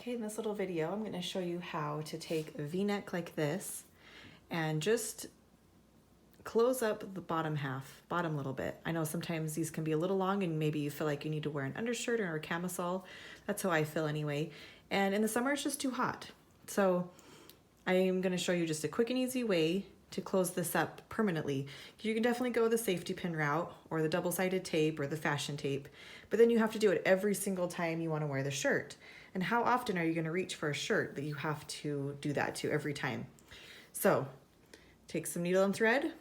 Okay, in this little video, I'm going to show you how to take a V-neck like this and just close up the bottom little bit. I know sometimes these can be a little long and maybe you feel like you need to wear an undershirt or a camisole. That's how I feel anyway. And in the summer, it's just too hot. So I am going to show you just a quick and easy way to close this up permanently. You can definitely go the safety pin route or the double-sided tape or the fashion tape, but then you have to do it every single time you want to wear the shirt. And how often are you going to reach for a shirt that you have to do that to every time? So take some needle and thread.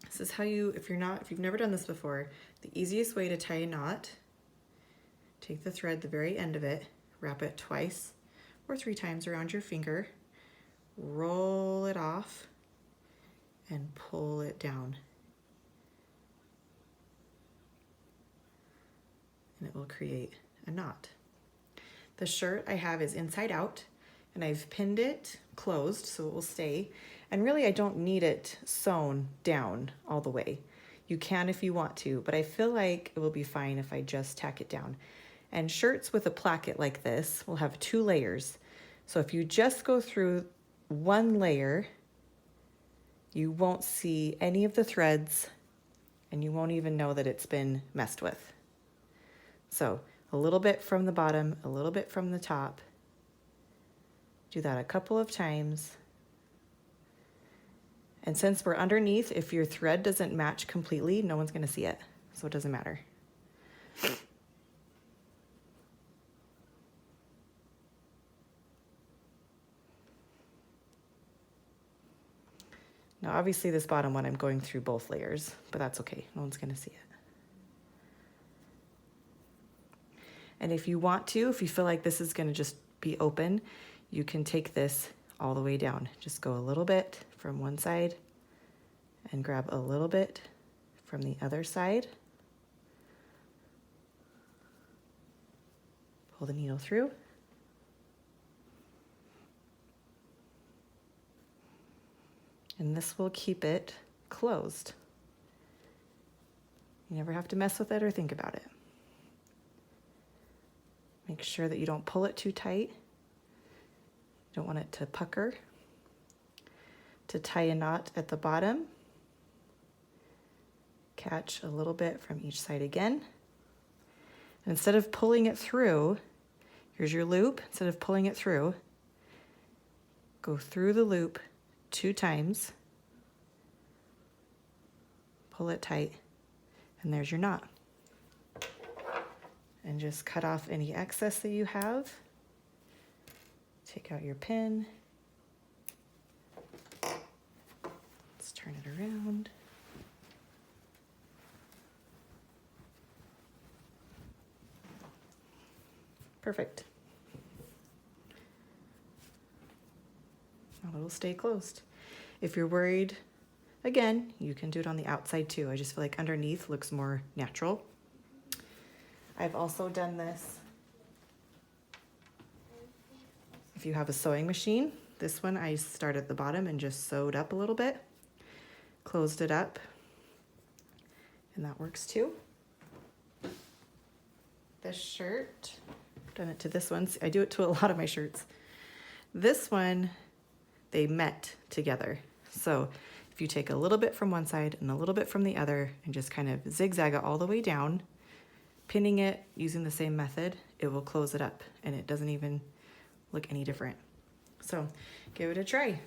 This is how you, if you've never done this before, the easiest way to tie a knot. Take the thread, the very end of it, wrap it twice or 3 times around your finger, roll it off, and pull it down. And it will create a knot. The shirt I have is inside out, and I've pinned it closed so it will stay. And really, I don't need it sewn down all the way. You can if you want to, but I feel like it will be fine if I just tack it down. And shirts with a placket like this will have 2 layers. So if you just go through 1 layer, you won't see any of the threads and you won't even know that it's been messed with. So a little bit from the bottom, a little bit from the top. Do that a couple of times. And since we're underneath, if your thread doesn't match completely, no one's gonna see it, so it doesn't matter. Now, obviously this bottom one, I'm going through both layers, but that's okay, no one's gonna see it. And if you want to, if you feel like this is gonna just be open, you can take this all the way down. Just go a little bit from one side and grab a little bit from the other side. Pull the needle through. And this will keep it closed. You never have to mess with it or think about it. Make sure that you don't pull it too tight. You don't want it to pucker. To tie a knot at the bottom, catch a little bit from each side again. And instead of pulling it through, here's your loop. Instead of pulling it through, go through the loop 2 times, pull it tight, and there's your knot. And just cut off any excess that you have. Take out your pin. Let's turn it around. Perfect. Now it'll stay closed. If you're worried, again, you can do it on the outside too. I just feel like underneath looks more natural. I've also done this if you have a sewing machine. This one I start at the bottom and just sewed up a little bit, closed it up, and that works too. This shirt, I've done it to this one. I do it to a lot of my shirts. This one, they met together. So if you take a little bit from one side and a little bit from the other and just kind of zigzag it all the way down, pinning it using the same method, it will close it up and it doesn't even look any different. So give it a try.